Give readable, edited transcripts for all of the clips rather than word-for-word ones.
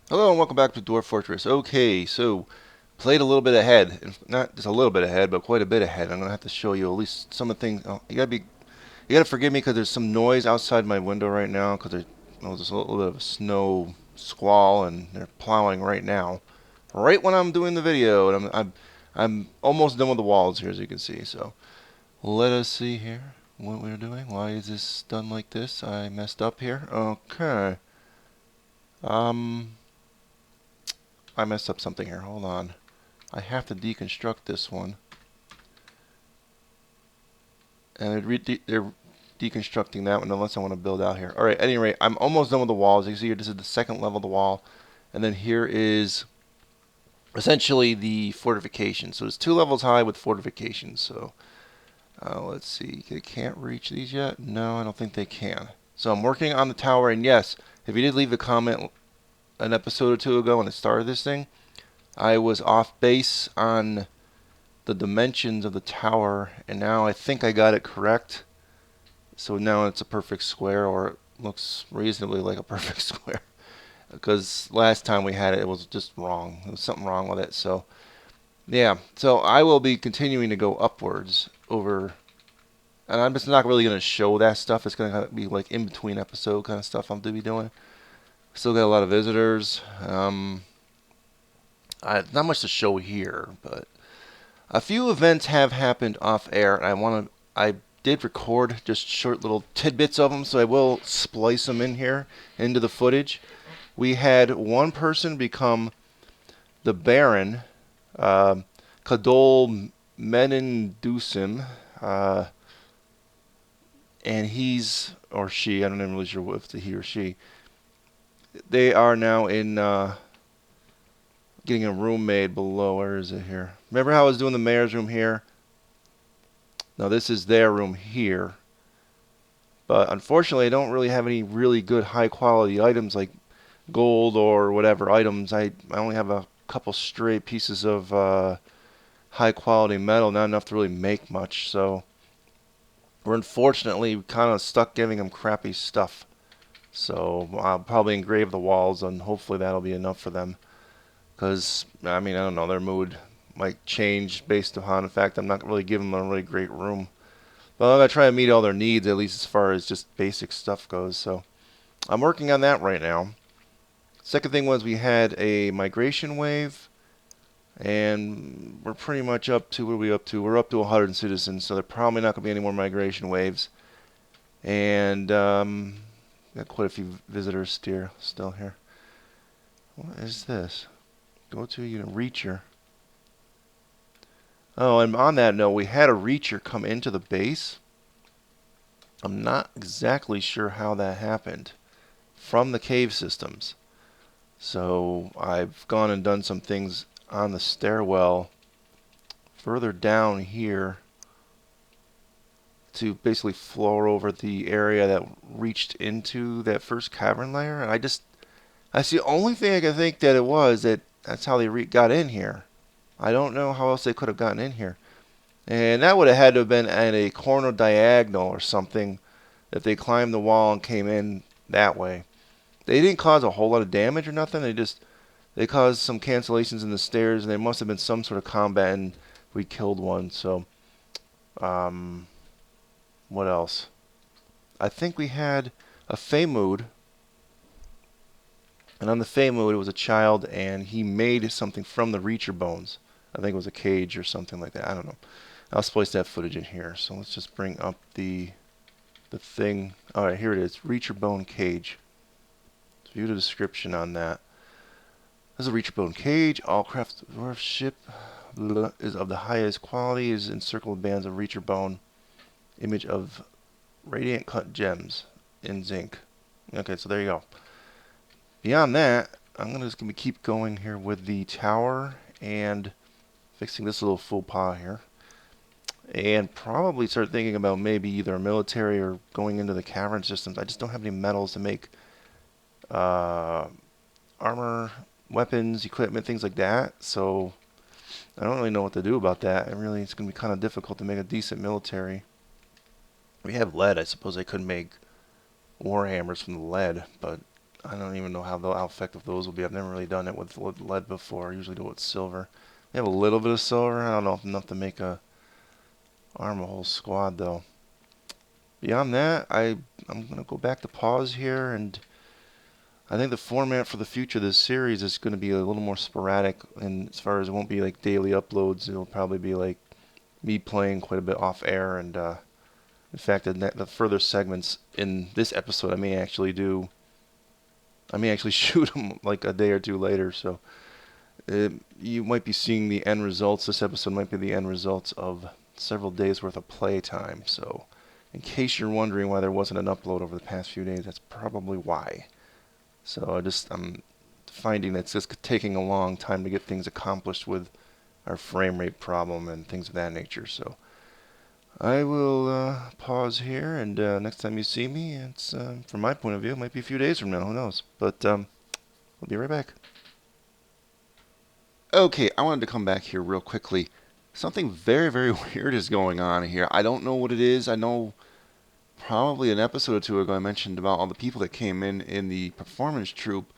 Hello and welcome back to Dwarf Fortress. Okay, so played a little bit ahead, not just a little bit ahead, but quite a bit ahead. I'm gonna have to show you at least some of the things. Oh, you gotta forgive me because there's some noise outside my window right now because there's a little bit of a snow squall and they're plowing right now, right when I'm doing the video, and I'm almost done with the walls here as you can see. So let us see here what we're doing. Why is this done like this? I messed up here. Okay. Um. I messed up something here. Hold on. I have to deconstruct this one. And they're deconstructing that one unless I want to build out here. Alright, at any rate, I'm almost done with the walls. You can see here, this is the second level of the wall. And then here is essentially the fortification. So it's 2 levels high with fortifications. So let's see. They can't reach these yet? No, I don't think they can. So I'm working on the tower. And yes, if you did leave a comment an episode or two ago when I started this thing, I was off base on the dimensions of the tower, and now I think I got it correct. So now it's a perfect square, or it looks reasonably like a perfect square. Because last time we had it, it was just wrong. There was something wrong with it. So yeah, so I will be continuing to go upwards over, and I'm just not really going to show that stuff. It's going to be like in between episode kind of stuff I'm going to be doing. Still got a lot of visitors. Not much to show here, but a few events have happened off air, and I did record just short little tidbits of them, so I will splice them in here into the footage. We had one person become the Baron, uh, Kadol Menendusim, uh, and he's, or she, I don't even really sure if it's a he or she. They are now in getting a room made below. Where is it here? Remember how I was doing the mayor's room here? Now this is their room here. But unfortunately, I don't really have any really good high quality items like gold or whatever items. I only have a couple stray pieces of high quality metal, not enough to really make much. So we're unfortunately kind of stuck giving them crappy stuff. So I'll probably engrave the walls, and hopefully that'll be enough for them. Because, I mean, I don't know, their mood might change based upon the fact I'm not really giving them a really great room. But I'm going to try to meet all their needs, at least as far as just basic stuff goes. So I'm working on that right now. Second thing was we had a migration wave, and we're pretty much up to, what are we up to? We're up to 100 citizens, so there probably not going to be any more migration waves. And got quite a few visitors still here. What is this? Go to reacher. Oh, and on that note, we had a reacher come into the base. I'm not exactly sure how that happened from the cave systems. So I've gone and done some things on the stairwell further down here to basically floor over the area that reached into that first cavern layer. And that's the only thing I can think that it was that's how they got in here. I don't know how else they could have gotten in here. And that would have had to have been at a corner diagonal or something if they climbed the wall and came in that way. They didn't cause a whole lot of damage or nothing. They caused some cancellations in the stairs, and there must have been some sort of combat, and we killed one. So, what else? I think we had a Feymood, and on the Feymood it was a child, and he made something from the Reacher bones. I think it was a cage or something like that. I don't know. I'll splice that footage in here. So let's just bring up the thing. All right, here it is. Reacher bone cage. Let's view the description on that. This is a Reacher bone cage. All craft dwarf ship is of the highest quality. Is encircled with bands of Reacher bone. Image of radiant cut gems in zinc. Okay, so there you go. Beyond that, I'm just gonna keep going here with the tower and fixing this little faux pas here. And probably start thinking about maybe either military or going into the cavern systems. I just don't have any metals to make armor, weapons, equipment, things like that. So I don't really know what to do about that. It's going to be kind of difficult to make a decent military. We have lead. I suppose I could make war hammers from the lead, but I don't even know how effective those will be. I've never really done it with lead before. I usually do it with silver. They have a little bit of silver. I don't know if enough to make a arm a whole squad though. Beyond that, I'm gonna go back to pause here, and I think the format for the future of this series is going to be a little more sporadic. And as far as it won't be like daily uploads, it'll probably be like me playing quite a bit off air. And in fact, the further segments in this episode, I may actually shoot them like a day or two later. So you might be seeing the end results. This episode might be the end results of several days worth of playtime. So in case you're wondering why there wasn't an upload over the past few days, that's probably why. So I'm finding that it's just taking a long time to get things accomplished with our frame rate problem and things of that nature. So I will pause here, and next time you see me, it's from my point of view, it might be a few days from now. Who knows? But I'll be right back. Okay, I wanted to come back here real quickly. Something very, very weird is going on here. I don't know what it is. I know probably an episode or two ago I mentioned about all the people that came in the performance troupe,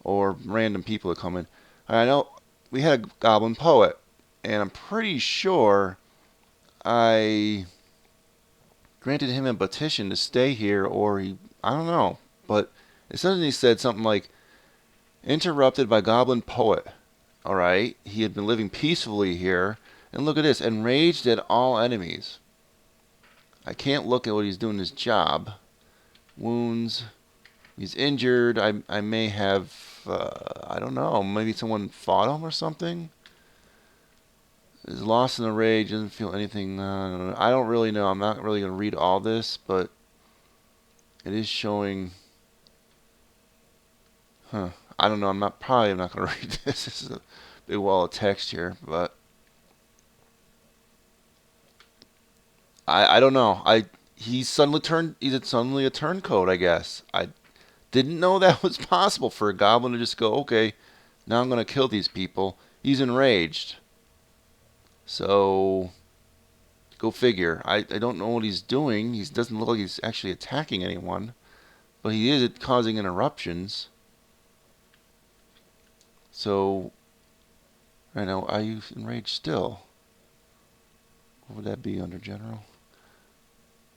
or random people that come in. I know we had a goblin poet, and I'm pretty sure I granted him a petition to stay here, or I don't know, but it suddenly said something like, interrupted by goblin poet. Alright, he had been living peacefully here, and look at this, enraged at all enemies. I can't look at what he's doing his job. Wounds. He's injured. I may have, I don't know, maybe someone fought him or something. Is lost in a rage, doesn't feel anything. I don't really know. I'm not really going to read all this, but it is showing. Huh. I don't know. I'm not going to read this. This is a big wall of text here, but I don't know. He's suddenly a turncoat, I guess. I didn't know that was possible for a goblin to just go, okay, now I'm going to kill these people. He's enraged. So, go figure. I don't know what he's doing. He doesn't look like he's actually attacking anyone. But he is causing interruptions. So, I know, are you enraged still? What would that be under general?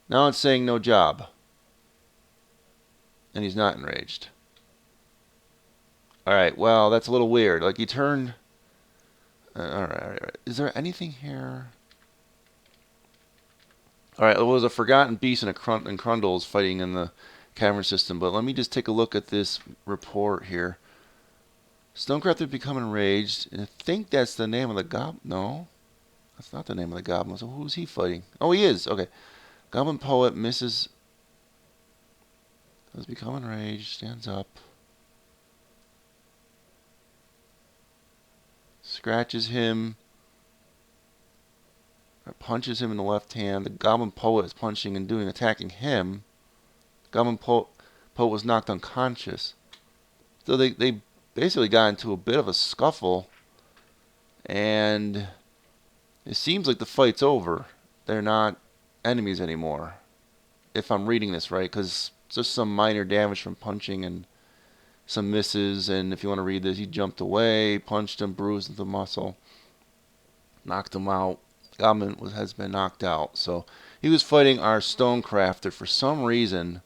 Now it's saying no job. And he's not enraged. Alright, well, that's a little weird. Like, he turned... Alright. Is there anything here? Alright, it was a forgotten beast and Crundles fighting in the cavern system, but let me just take a look at this report here. Stonecrafter become enraged, and I think that's the name of the goblin. No, that's not the name of the goblin. So who's he fighting? Oh, he is. Okay. Goblin poet misses. Does become enraged, stands up. Scratches him. Or punches him in the left hand. The goblin poet is punching and attacking him. Goblin poet was knocked unconscious. So they basically got into a bit of a scuffle, and it seems like the fight's over. They're not enemies anymore, if I'm reading this right, because just some minor damage from punching and some misses. And if you want to read this, he jumped away, punched him, bruised the muscle, knocked him out. Goblin has been knocked out. So he was fighting our Stonecrafter for some reason.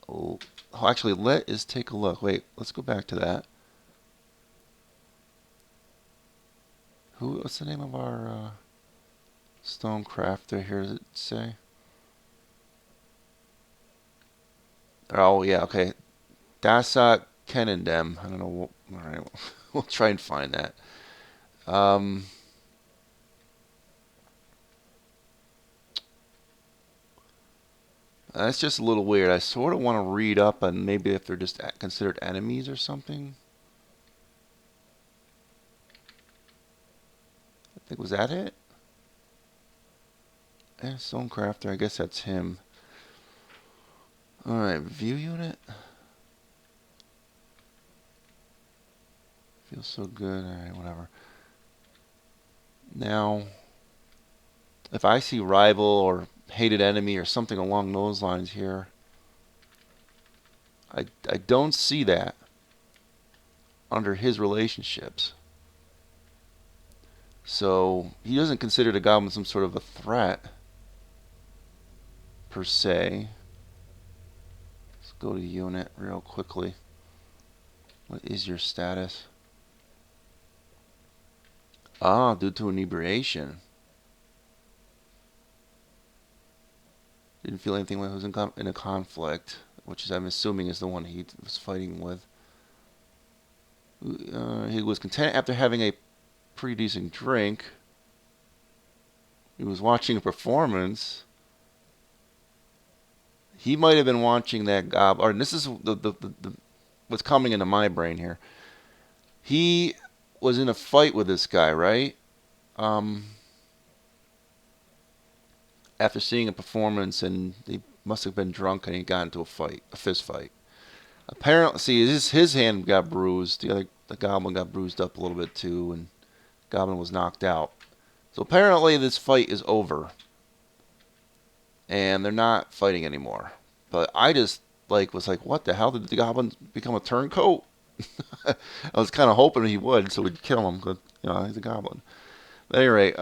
Oh, actually, let us take a look. Wait, let's go back to that. What's the name of our Stonecrafter here? Does it say? Oh, yeah, okay. Dasat Kenendem. I don't know. Alright, we'll try and find that. That's just a little weird. I sort of want to read up on maybe if they're just considered enemies or something. I think, was that it? Yeah, Stonecrafter, I guess that's him. Alright, view unit. Feels so good. Alright, whatever. Now, if I see rival or hated enemy or something along those lines here, I don't see that under his relationships. So he doesn't consider the goblin some sort of a threat per se. Let's go to unit real quickly. What is your status? Ah, due to inebriation. Didn't feel anything when he was in a conflict, which is, I'm assuming, is the one he was fighting with. He was content after having a pretty decent drink. He was watching a performance. He might have been watching that goblin. Or this is the what's coming into my brain here. He was in a fight with this guy, right? After seeing a performance, and he must have been drunk, and he got into a fist fight. Apparently, see, his hand got bruised. The goblin got bruised up a little bit too, and the goblin was knocked out. So apparently, this fight is over, and they're not fighting anymore. But I just was like, what the hell, did the goblin become a turncoat? I was kind of hoping he would, so we'd kill him, because he's a goblin. But at any rate,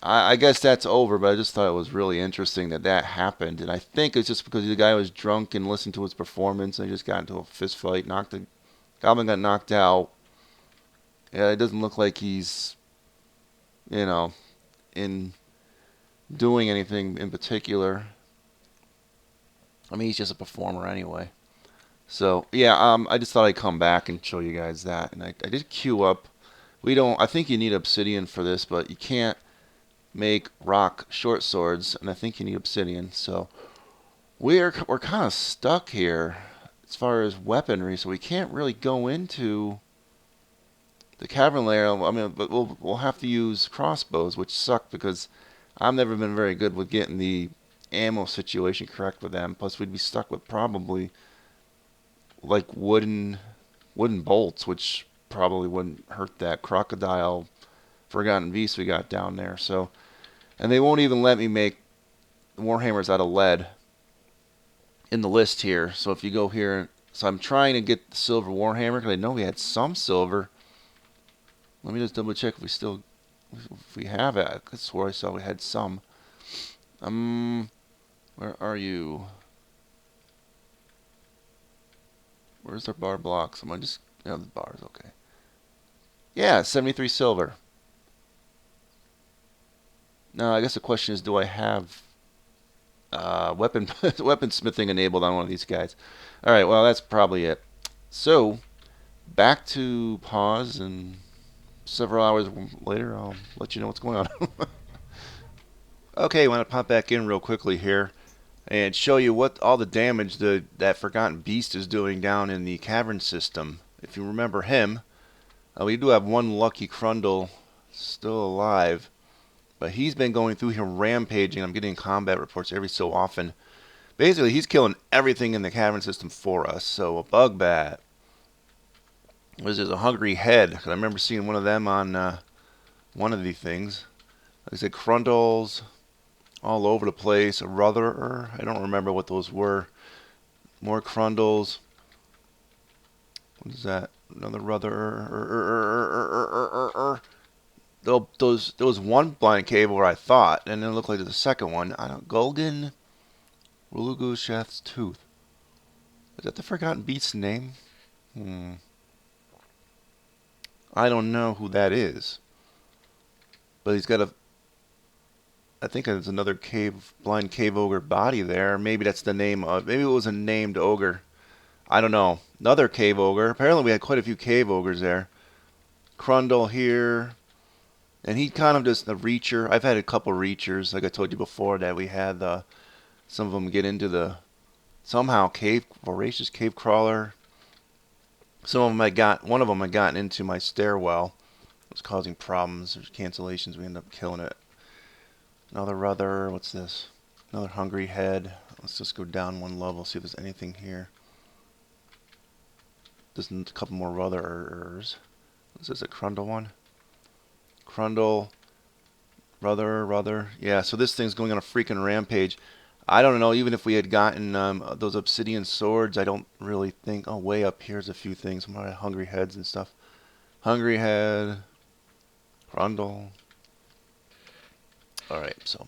I guess that's over, but I just thought it was really interesting that happened. And I think it's just because the guy was drunk and listened to his performance, and he just got into a fist fight. The goblin got knocked out. Yeah, it doesn't look like he's, in doing anything in particular. I mean, he's just a performer anyway. So, yeah, I just thought I'd come back and show you guys that. And I did queue up. I think you need obsidian for this, but you can't make rock short swords, and I think you need obsidian. So we're kind of stuck here as far as weaponry, so we can't really go into the cavern layer. I mean, but we'll have to use crossbows, which suck because I've never been very good with getting the ammo situation correct with them. Plus, we'd be stuck with probably like wooden bolts, which probably wouldn't hurt that crocodile forgotten beast we got down there. So, and they won't even let me make warhammers out of lead in the list here. So if you go here, so I'm trying to get the silver warhammer because I know we had some silver. Let me just double check if we have it. I could swear I saw we had some. Where are you? Where's our bar blocks? Am I just, the bars, okay. Yeah, 73 silver. Now, I guess the question is, do I have weaponsmithing enabled on one of these guys? All right, well, that's probably it. So, back to pause, and several hours later, I'll let you know what's going on. Okay, I want to pop back in real quickly here and show you what all the damage that Forgotten Beast is doing down in the Cavern system. If you remember him, we do have one lucky Crundle still alive. But he's been going through here rampaging. I'm getting combat reports every so often. Basically, he's killing everything in the cavern system for us. So a bug bat. What is this? A hungry head. I remember seeing one of them on one of these things. Like I said, Crundles all over the place. A Rotherer. I don't remember what those were. More Crundles. What is that? Another Rotherer. There was one blind cave where I thought, and then it looked like there's a second one. I don't. Golgan Rulugusheth's Tooth. Is that the Forgotten Beast's name? I don't know who that is. But he's got I think there's another blind cave ogre body there. Maybe that's the name of. Maybe it was a named ogre. I don't know. Another cave ogre. Apparently we had quite a few cave ogres there. Crundle here. And he kind of just a reacher. I've had a couple reachers, like I told you before, that we had some of them get into the somehow voracious cave crawler. One of them had gotten into my stairwell. It was causing problems. There's cancellations. We ended up killing it. Another what's this? Another hungry head. Let's just go down one level, see if there's anything here. There's a couple more Rutherers. Is this a Crundle one? Crundle, Ruther. Yeah, so this thing's going on a freaking rampage. I don't know, even if we had gotten those obsidian swords, I don't really think... Oh, way up here's a few things. My hungry heads and stuff. Hungry head. Grundle. Alright, so...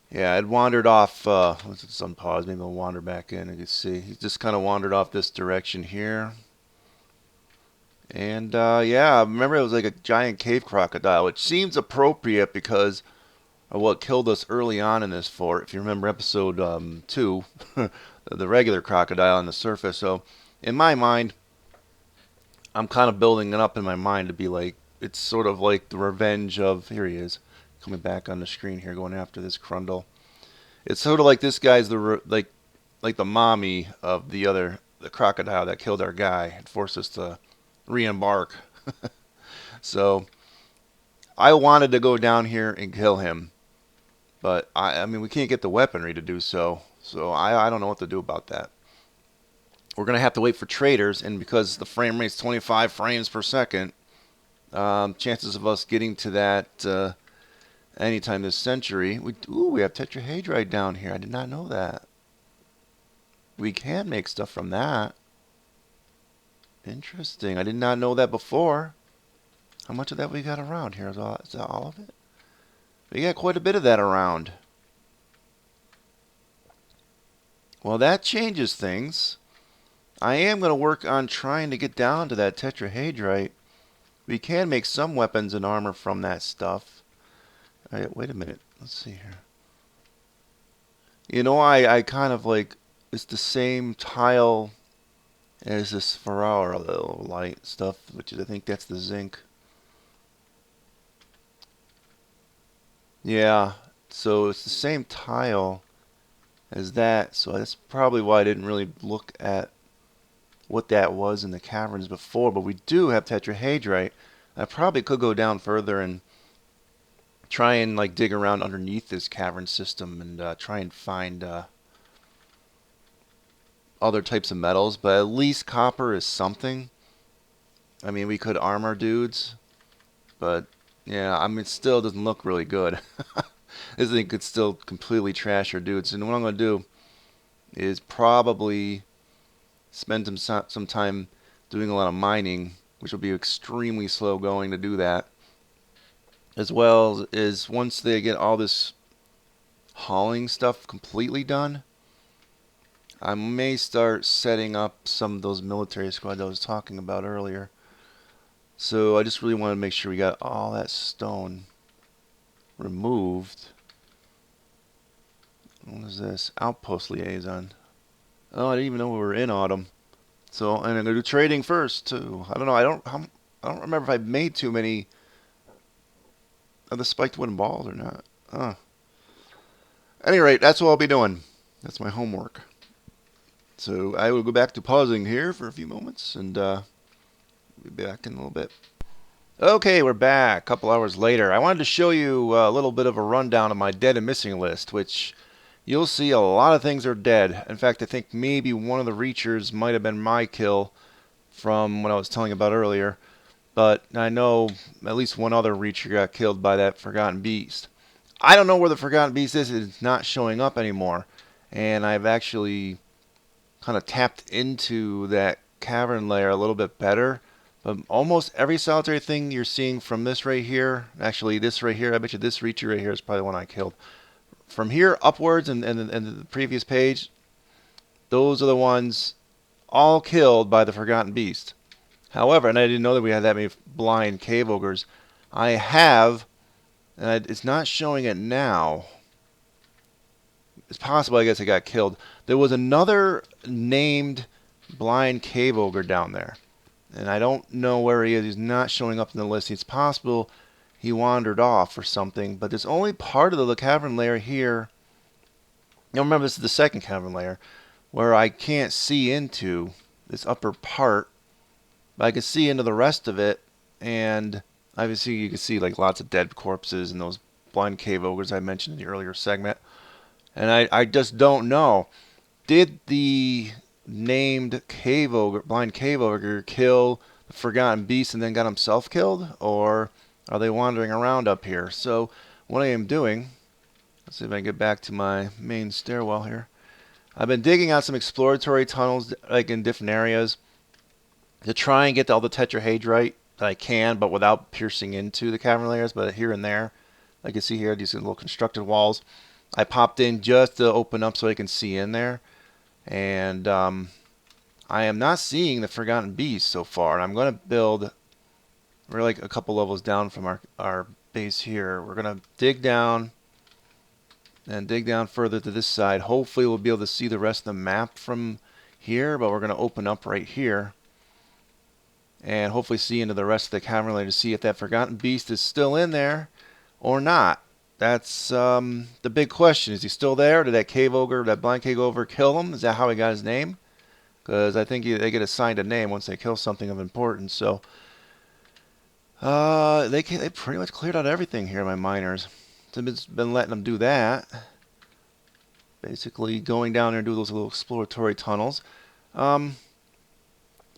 Yeah, I'd wandered off... let's just unpause. Maybe I'll wander back in. You can see. He just kind of wandered off this direction here. And, yeah, remember it was like a giant cave crocodile, which seems appropriate because of what killed us early on in this fort. If you remember episode 2, the regular crocodile on the surface. So, in my mind, I'm kind of building it up in my mind to be like, it's sort of like the revenge of, here he is, coming back on the screen here, going after this Grundle. It's sort of like this guy's like the mommy of the crocodile that killed our guy and forced us to re-embark. So I wanted to go down here and kill him, but I mean we can't get the weaponry to do so. So I don't know what to do about that. We're gonna have to wait for traders, and because the frame rate's 25 frames per second, chances of us getting to that anytime this century. We have tetrahedrite down here. I did not know that. We can make stuff from that. Interesting. I did not know that before. How much of that we got around here? Is that all of it? We got quite a bit of that around. Well, that changes things. I am going to work on trying to get down to that tetrahedrite. We can make some weapons and armor from that stuff. Right, wait a minute. Let's see here. You know, I kind of like... It's the same tile as this Ferrara little light stuff, which is, I think that's the zinc. Yeah, so it's the same tile as that, so that's probably why I didn't really look at what that was in the caverns before, but we do have tetrahedrite. I probably could go down further and try and like dig around underneath this cavern system and try and find other types of metals, but at least copper is something. I mean, we could armor dudes, but yeah, I mean, it still doesn't look really good. This thing could still completely trash our dudes. And what I'm going to do is probably spend some time doing a lot of mining, which will be extremely slow going to do that. As well as once they get all this hauling stuff completely done, I may start setting up some of those military squads I was talking about earlier. So I just really want to make sure we got all that stone removed. What is this? Outpost liaison. Oh, I didn't even know we were in autumn. So, and I'm gonna do trading first too. I don't know. I don't remember if I made too many of the spiked wooden balls or not. At any rate, that's what I'll be doing. That's my homework. So I will go back to pausing here for a few moments, and we'll be back in a little bit. Okay, we're back. A couple hours later. I wanted to show you a little bit of a rundown of my dead and missing list, which you'll see a lot of things are dead. In fact, I think maybe one of the Reachers might have been my kill from what I was telling about earlier. But I know at least one other Reacher got killed by that Forgotten Beast. I don't know where the Forgotten Beast is. It's not showing up anymore. And I've actually kind of tapped into that cavern layer a little bit better. But almost every solitary thing you're seeing from this right here, actually this right here, I bet you this Reacher right here is probably the one I killed. From here upwards and the previous page, those are the ones all killed by the Forgotten Beast. However, and I didn't know that we had that many blind cave ogres. I have, and it's not showing it now. It's possible, I guess, it got killed. There was another named blind cave ogre down there. And I don't know where he is. He's not showing up in the list. It's possible he wandered off or something. But there's only part of the cavern layer here. Now remember, this is the second cavern layer, where I can't see into this upper part. But I can see into the rest of it. And obviously you can see like lots of dead corpses and those blind cave ogres I mentioned in the earlier segment. And I just don't know. Did the named cave ogre, blind cave ogre, kill the Forgotten Beast and then got himself killed? Or are they wandering around up here? So what I am doing, Let's see if I can get back to my main stairwell here. I've been digging out some exploratory tunnels, like in different areas, to try and get all the tetrahedrite that I can, but without piercing into the cavern layers. But here and there, like you see here, these little constructed walls, I popped in just to open up so I can see in there. And I am not seeing the Forgotten Beast so far. And I'm going to build, we're like a couple levels down from our base here. We're going to dig down and dig down further to this side. Hopefully we'll be able to see the rest of the map from here, but we're going to open up right here and hopefully see into the rest of the cavern layer to see if that Forgotten Beast is still in there or not. That's the big question. Is he still there? Did that cave ogre, that blind cave ogre, kill him? Is that how he got his name? Because I think they get assigned a name once they kill something of importance. So they pretty much cleared out everything here, my miners. It's been letting them do that. Basically going down there and do those little exploratory tunnels. My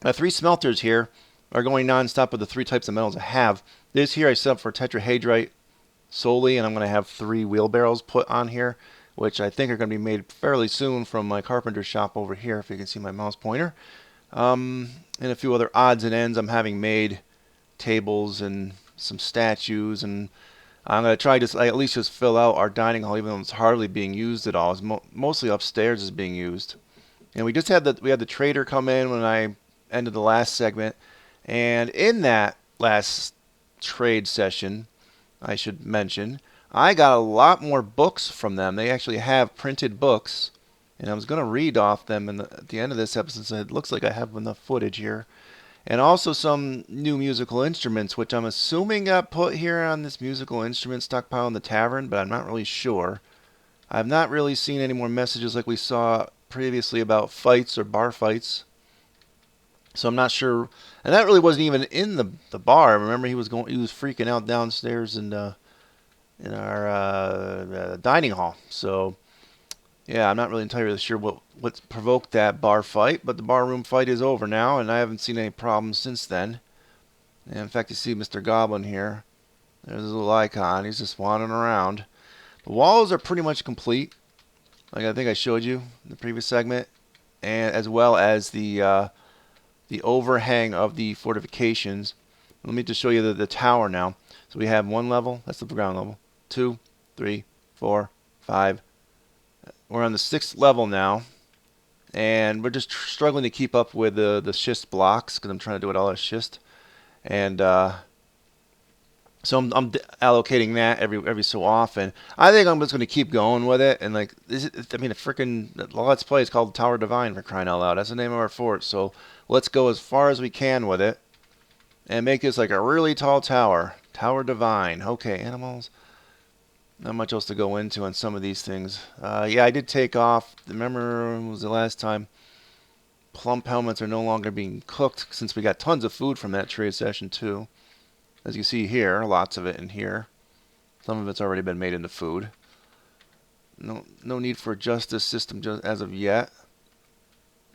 3 smelters here are going non-stop with the 3 types of metals I have. This here I set up for tetrahedrite solely, and I'm going to have 3 wheelbarrows put on here, which I think are going to be made fairly soon from my carpenter shop over here, if you can see my mouse pointer. And a few other odds and ends I'm having made, tables and some statues, and I'm going to try to at least just fill out our dining hall, even though it's hardly being used at all. It's mostly upstairs is being used. And we just had the trader come in when I ended the last segment, and in that last trade session, I should mention, I got a lot more books from them. They actually have printed books, and I was going to read off them at the end of this episode, so it looks like I have enough footage here. And also some new musical instruments, which I'm assuming got put here on this musical instrument stockpile in the tavern, but I'm not really sure. I've not really seen any more messages like we saw previously about fights or bar fights. So I'm not sure. And that really wasn't even in the bar. Remember, he was freaking out downstairs in our dining hall. So yeah, I'm not really entirely sure what provoked that bar fight, but the barroom fight is over now, and I haven't seen any problems since then. And in fact, you see Mr. Goblin here. There's his little icon. He's just wandering around. The walls are pretty much complete, like I think I showed you in the previous segment, and as well as the overhang of the fortifications. Let me just show you the tower now. So we have 1 level, that's the ground level, 2, 3, 4, 5. We're on the 6th level now, and we're just struggling to keep up with the schist blocks because I'm trying to do it all as schist. And so I'm allocating that every so often. I think I'm just going to keep going with it. And like, I mean, a freaking Let's Play is called Towerdivine, for crying out loud. That's the name of our fort. So let's go as far as we can with it and make this like a really tall tower. Towerdivine. Okay, animals. Not much else to go into on some of these things. Yeah, I did take off. Remember, when was the last time? Plump helmets are no longer being cooked since we got tons of food from that trade session too. As you see here, lots of it in here. Some of it's already been made into food. No need for a justice system as of yet.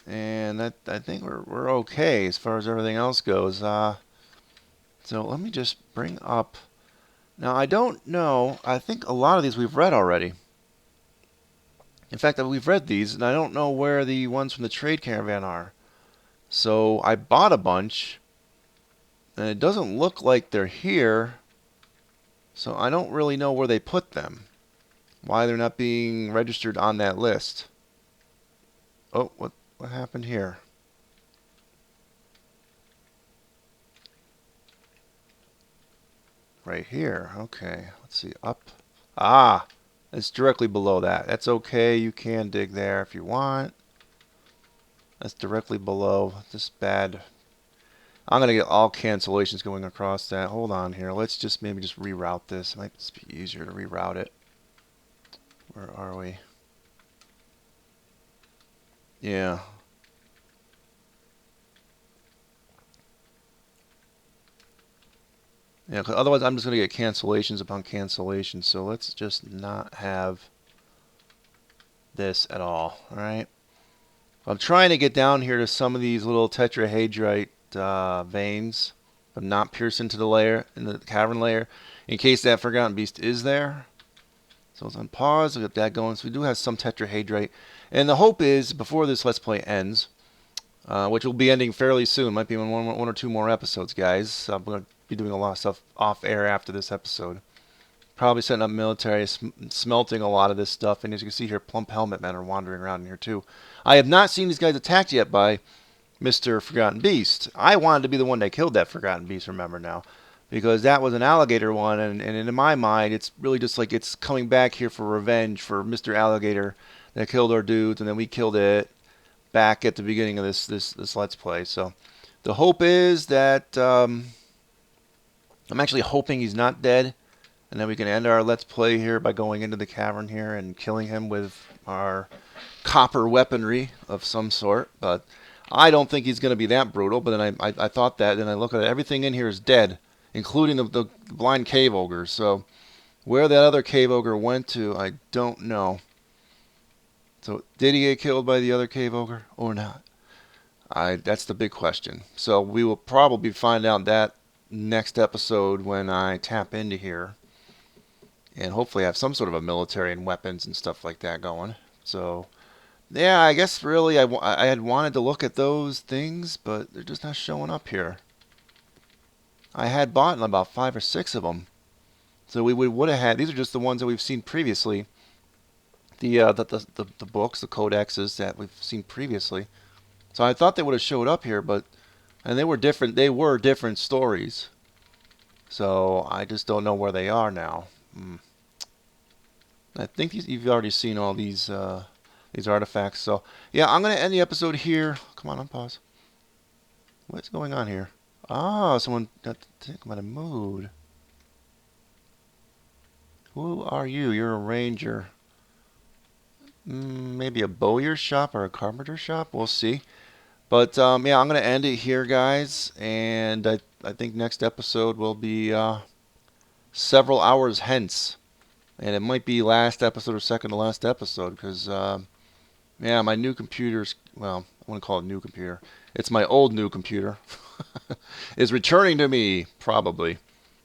And I think we're okay as far as everything else goes. So let me just bring up. Now I don't know. I think a lot of these we've read already. In fact, we've read these, and I don't know where the ones from the trade caravan are. So I bought a bunch. And it doesn't look like they're here, so I don't really know where they put them. Why they're not being registered on that list. Oh, what happened here? Right here. Okay, let's see. Up. Ah, it's directly below that. That's okay. You can dig there if you want. That's directly below. This bad. I'm going to get all cancellations going across that. Hold on here. Let's just maybe just reroute this. It might just be easier to reroute it. Where are we? Yeah. Yeah, 'cause otherwise I'm just going to get cancellations upon cancellations. So let's just not have this at all. Alright? I'm trying to get down here to some of these little tetrahedrite veins, but not pierce into the layer, in the cavern layer, in case that Forgotten Beast is there. So it's on pause. We'll get that going. So we do have some tetrahedrite. And the hope is, before this Let's Play ends, which will be ending fairly soon, might be in one or two more episodes, guys. I'm going to be doing a lot of stuff off air after this episode. Probably setting up military, smelting a lot of this stuff. And as you can see here, plump helmet men are wandering around in here too. I have not seen these guys attacked yet by Mr. Forgotten Beast. I wanted to be the one that killed that Forgotten Beast, remember now. Because that was an alligator one, and in my mind, it's really just like it's coming back here for revenge for Mr. Alligator that killed our dudes, and then we killed it back at the beginning of this Let's Play. So the hope is that I'm actually hoping he's not dead, and then we can end our Let's Play here by going into the cavern here and killing him with our copper weaponry of some sort. But I don't think he's going to be that brutal. But then I thought that, and I look at it, everything in here is dead, including the blind cave ogre. So where that other cave ogre went to, I don't know. So did he get killed by the other cave ogre or not? That's the big question. So we will probably find out that next episode when I tap into here. And hopefully have some sort of a military and weapons and stuff like that going. So yeah, I guess really I had wanted to look at those things, but they're just not showing up here. I had bought about 5 or 6 of them. So we would have had, these are just the ones that we've seen previously. The books, the codexes that we've seen previously. So I thought they would have showed up here, and they were different stories. So I just don't know where they are now. I think you've already seen all these artifacts. So yeah, I'm gonna end the episode here. Come on, unpause. What's going on here? Ah, someone got to think about a mood. Who are you? You're a ranger. Maybe a bowyer shop or a carpenter shop. We'll see. But yeah, I'm gonna end it here, guys. And I think next episode will be several hours hence, and it might be last episode or second to last episode because yeah, my new computer's, well, I wouldn't call it new computer. It's my old new computer. Is returning to me probably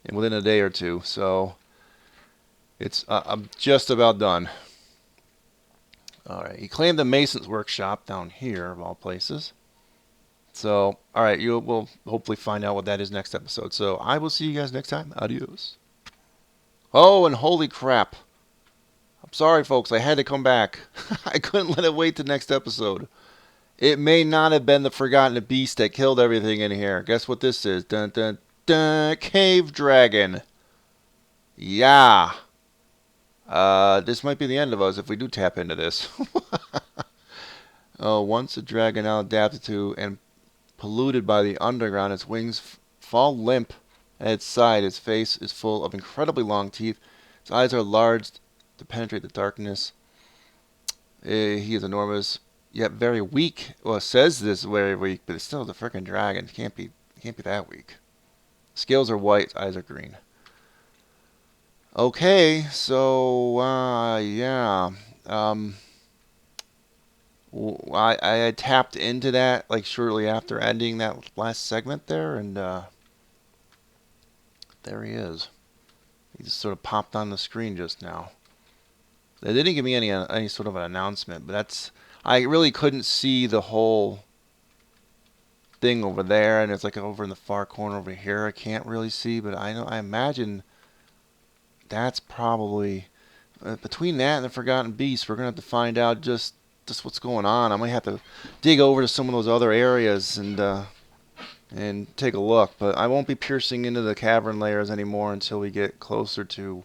and within a day or two. So it's I'm just about done. All right, he claimed the Mason's workshop down here of all places. So all right, you will hopefully find out what that is next episode. So I will see you guys next time. Adios. Oh, and holy crap. I'm sorry, folks. I had to come back. I couldn't let it wait to next episode. It may not have been the Forgotten Beast that killed everything in here. Guess what this is? Dun dun dun. Cave dragon. Yeah. This might be the end of us if we do tap into this. Oh, once a dragon now adapted to and polluted by the underground, its wings fall limp at its side. Its face is full of incredibly long teeth. Its eyes are large to penetrate the darkness. He is enormous, yet very weak. Well, it says this very weak, but it's still the frickin' dragon. It can't be that weak. Scales are white, eyes are green. Okay, so yeah, I had tapped into that like shortly after ending that last segment there, and there he is. He just sort of popped on the screen just now. They didn't give me any sort of an announcement, but I really couldn't see the whole thing over there, and it's like over in the far corner over here. I can't really see, but I imagine that's probably between that and the Forgotten Beast. We're gonna have to find out just what's going on. I might have to dig over to some of those other areas and take a look, but I won't be piercing into the cavern layers anymore until we get closer to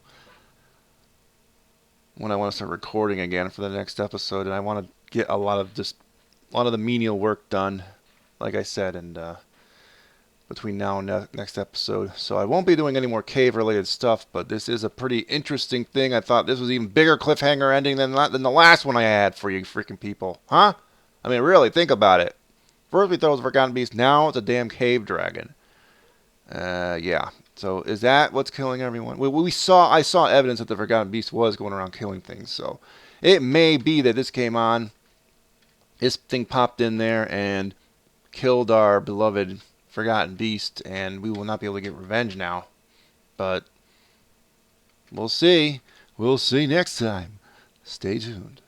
when I want to start recording again for the next episode, and I want to get a lot of the menial work done, like I said, and between now and next episode. So I won't be doing any more cave-related stuff, but this is a pretty interesting thing. I thought this was even bigger cliffhanger ending than the last one I had for you freaking people, huh? I mean, really, think about it. First we thought it was a Forgotten Beast, now it's a damn cave dragon. Yeah. So is that what's killing everyone? I saw evidence that the Forgotten Beast was going around killing things. So it may be that this came on, this thing popped in there and killed our beloved Forgotten Beast, and we will not be able to get revenge now. But we'll see. We'll see next time. Stay tuned.